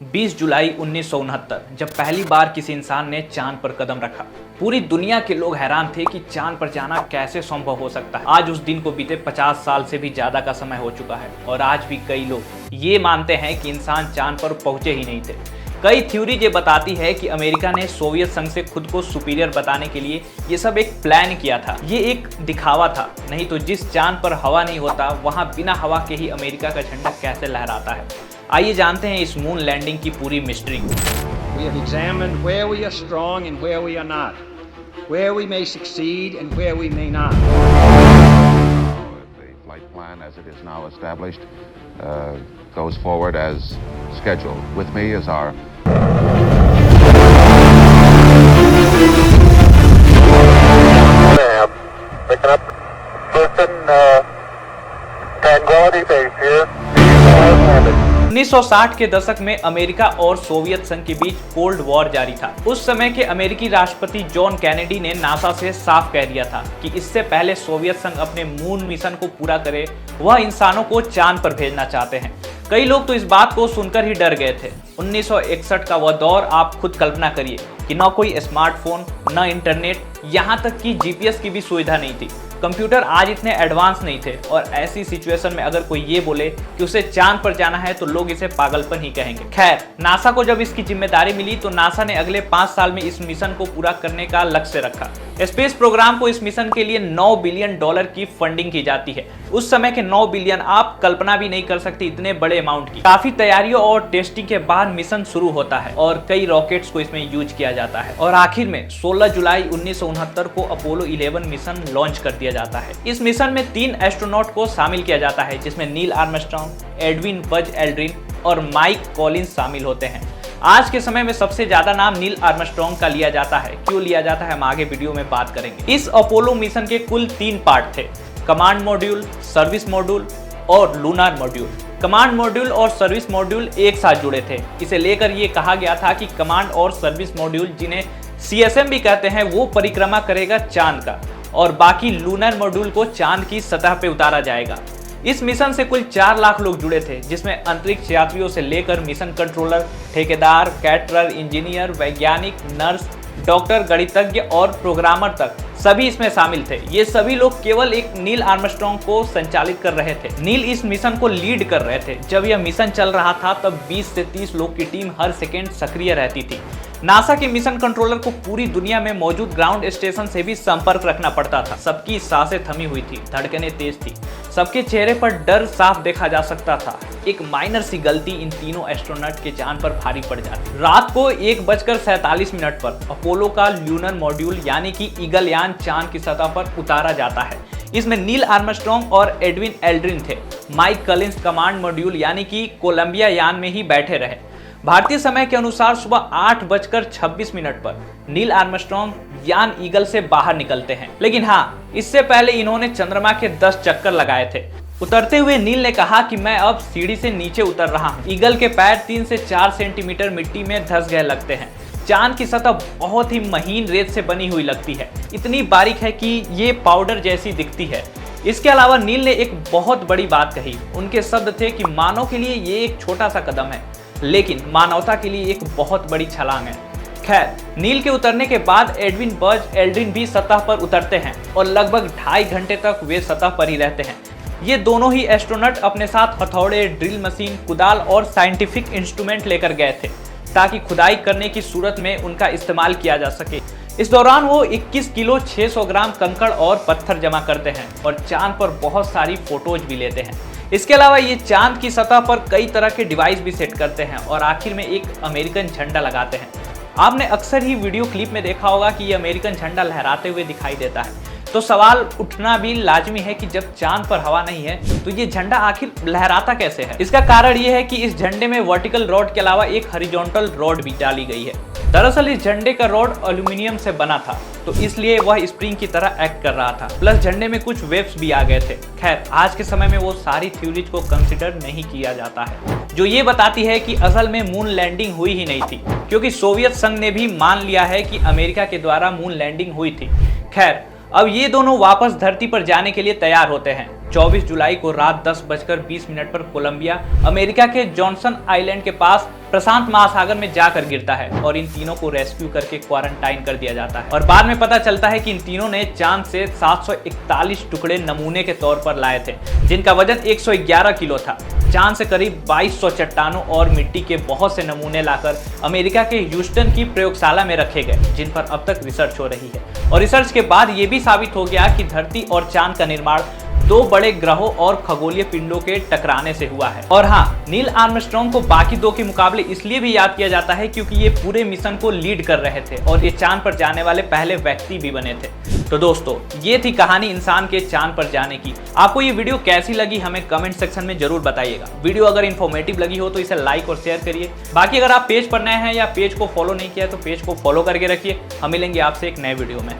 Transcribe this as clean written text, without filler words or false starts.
20 जुलाई 1969 जब पहली बार किसी इंसान ने चांद पर कदम रखा, पूरी दुनिया के लोग हैरान थे कि चांद पर जाना कैसे संभव हो सकता है। आज उस दिन को बीते 50 साल से भी ज्यादा का समय हो चुका है और आज भी कई लोग ये मानते हैं कि इंसान चांद पर पहुंचे ही नहीं थे। कई थ्योरी ये बताती है कि अमेरिका ने सोवियत संघ से खुद को सुपीरियर बताने के लिए ये सब एक प्लान किया था। ये एक दिखावा था, नहीं तो जिस चांद पर हवा नहीं होता वहां बिना हवा के ही अमेरिका का झंडा कैसे लहराता है। आइए जानते हैं इस मून लैंडिंग की पूरी mystery. We have examined where we are strong and where we are not, where we may succeed and where we may not. The flight plan as it is now established goes forward as scheduled. With me is our picking up Houston, Tranquility Base here. 1960 के दशक में America और Soviet संघ के बीच cold war जारी था। उस समय के अमेरिकी राष्ट्रपति जॉन कैनेडी ने नासा से साफ कह दिया था कि इससे पहले सोवियत संघ अपने मून मिशन को पूरा करे, वह इंसानों को चांद पर भेजना चाहते हैं। कई लोग तो इस बात को सुनकर ही डर गए थे। 1961 का वह दौर आप खुद कल्पना करिए कि न कोई स्मार्टफोन, न इंटरनेट, यहाँ तक कि जीपीएस की भी सुविधा नहीं थी। कंप्यूटर आज इतने एडवांस नहीं थे और ऐसी सिचुएशन में अगर कोई ये बोले कि उसे चांद पर जाना है तो लोग इसे पागलपन ही कहेंगे। खैर, नासा को जब इसकी जिम्मेदारी मिली तो नासा ने अगले 5 साल में इस मिशन को पूरा करने का लक्ष्य रखा। स्पेस प्रोग्राम को इस मिशन के लिए $9 बिलियन की फंडिंग की जाती है। उस समय के 9 बिलियन आप कल्पना भी नहीं कर सकते, इतने बड़े अमाउंट की। काफी तैयारियों और टेस्टिंग के बाद मिशन शुरू होता है और कई रॉकेट्स को इसमें यूज किया जाता है और आखिर में 16 जुलाई 1969 को अपोलो 11 मिशन लॉन्च कर दिया जाता है। इस मिशन में 3 एस्ट्रोनॉट को शामिल किया जाता है, जिसमें Neil Armstrong, Edwin Buzz Aldrin और माइक कॉलिंस शामिल होते हैं। आज के समय में सबसे ज्यादा नाम नील आर्मस्ट्रांग का लिया जाता है। क्यों लिया जाता है हम आगे वीडियो में बात करेंगे। इस अपोलो मिशन के कुल 3 पार्ट थे: कमांड मॉड्यूल, सर्विस मॉड्यूल और लूनार मॉड्यूल। कमांड मॉड्यूल और सर्विस मॉड्यूल एक साथ जुड़े थे। इसे लेकर ये कहा गया था कि कमांड और सर्विस मॉड्यूल, जिन्हें CSM भी कहते हैं, वो परिक्रमा करेगा चांद का और बाकी लूनर मॉड्यूल को चांद की सतह पे उतारा जाएगा। इस मिशन से कुल 4 लाख लोग जुड़े थे, जिसमें अंतरिक्ष यात्रियों से लेकर मिशन कंट्रोलर, ठेकेदार, कैटरर, इंजीनियर, वैज्ञानिक, नर्स, डॉक्टर, गणितज्ञ और प्रोग्रामर तक सभी इसमें शामिल थे। ये सभी लोग केवल एक नील आर्मस्ट्रांग को संचालित कर रहे थे। नील इस मिशन को लीड कर रहे थे। जब यह मिशन चल रहा था तब 20 से 30 लोग की टीम हर सेकेंड सक्रिय रहती थी। नासा के मिशन कंट्रोलर को पूरी दुनिया में मौजूद ग्राउंड स्टेशन से भी संपर्क रखना पड़ता था। सबकी सांसें थमी हुई थी, धड़कनें तेज थी, सबके चेहरे पर डर साफ देखा जा सकता था। एक माइनर सी गलती इन तीनों एस्ट्रोनॉट के जान पर भारी पड़ जाती। रात को 1:47 पर अपोलो का ल्यूनर मॉड्यूल यानी कि ईगल यान चांद की सतह पर उतारा जाता है। इसमें नील आर्मस्ट्रांग और एडविन एल्ड्रिन थे। माइक कॉलिंस कमांड मॉड्यूल यानी कि कोलंबिया यान में ही बैठे रहे। भारतीय समय के अनुसार सुबह 8:26 पर नील आर्मस्ट्रांग यान ईगल से बाहर निकलते हैं। लेकिन हाँ, इससे पहले इन्होंने चंद्रमा के 10 चक्कर लगाए थे। उतरते हुए नील ने कहा कि मैं अब सीढ़ी से नीचे उतर रहा हूँ। ईगल के पैर 3 से 4 सेंटीमीटर मिट्टी में धंस गए लगते हैं। चांद की सतह बहुत ही महीन रेत से बनी हुई लगती है, इतनी बारीक है कि ये पाउडर जैसी दिखती है। इसके अलावा नील ने एक बहुत बड़ी बात कही। उनके शब्द थे कि मानव के लिए ये एक छोटा सा कदम है, लेकिन मानवता के लिए एक बहुत बड़ी छलांग है। खैर, नील के उतरने के बाद एडविन बज एल्ड्रिन भी सतह पर उतरते हैं और लगभग 2.5 घंटे तक वे सतह पर ही रहते हैं। ये दोनों ही एस्ट्रोनॉट अपने साथ हथौड़े, ड्रिल मशीन, कुदाल और साइंटिफिक इंस्ट्रूमेंट लेकर गए थे ताकि खुदाई करने की सूरत में उनका इस्तेमाल किया जा सके। इस दौरान वो 21 किलो 600 ग्राम कंकड़ और पत्थर जमा करते हैं और चांद पर बहुत सारी फोटोज भी लेते हैं। इसके अलावा ये चांद की सतह पर कई तरह के डिवाइस भी सेट करते हैं और आखिर में एक अमेरिकन झंडा लगाते हैं। आपने अक्सर ही वीडियो क्लिप में देखा होगा कि ये अमेरिकन झंडा लहराते हुए दिखाई देता है। तो सवाल उठना भी लाजमी है कि जब चांद पर हवा नहीं है तो ये झंडा आखिर लहराता कैसे है। इसका कारण ये है कि इस झंडे में वर्टिकल रॉड के अलावा एक हॉरिजॉन्टल रॉड भी डाली गई है। दरअसल इस झंडे का रॉड एल्यूमिनियम से बना था, तो इसलिए वह स्प्रिंग की तरह एक्ट कर रहा था। प्लस झंडे में कुछ वेव्स भी आ गए थे। खैर, आज के समय में वो सारी थ्योरीज को कंसिडर नहीं किया जाता है, जो ये बताती है कि असल में मून लैंडिंग हुई ही नहीं थी, क्योंकि सोवियत संघ ने भी मान लिया है कि अमेरिका के द्वारा मून लैंडिंग हुई थी। खैर, अब ये दोनों वापस धरती पर जाने के लिए तैयार होते हैं। 24 जुलाई को रात 10:20 पर कोलंबिया अमेरिका के जॉनसन आइलैंड के पास प्रशांत महासागर में जाकर गिरता है और इन तीनों को रेस्क्यू करके क्वारंटाइन कर दिया जाता है। और बाद में पता चलता है कि इन तीनों ने चांद से 741 टुकड़े नमूने के तौर पर लाए थे, जिनका वजन 111 किलो था। चांद से करीब 2200 चट्टानों और मिट्टी के बहुत से नमूने लाकर अमेरिका के ह्यूस्टन की प्रयोगशाला में रखे गए, जिन पर अब तक रिसर्च हो रही है। और रिसर्च के बाद ये भी साबित हो गया कि धरती और चांद का निर्माण दो बड़े ग्रहों और खगोलीय पिंडों के टकराने से हुआ है। और हाँ, नील आर्मस्ट्रॉन्ग को बाकी दो के मुकाबले इसलिए भी याद किया जाता है क्योंकि ये पूरे मिशन को लीड कर रहे थे और ये चांद पर जाने वाले पहले व्यक्ति भी बने थे। तो दोस्तों, ये थी कहानी इंसान के चांद पर जाने की। आपको ये वीडियो कैसी लगी हमें कमेंट सेक्शन में जरूर बताइएगा। वीडियो अगर इन्फॉर्मेटिव लगी हो तो इसे लाइक और शेयर करिए। बाकी अगर आप पेज पर नए हैं या पेज को फॉलो नहीं किया तो पेज को फॉलो करके रखिए। हम मिलेंगे आपसे एक नए वीडियो में।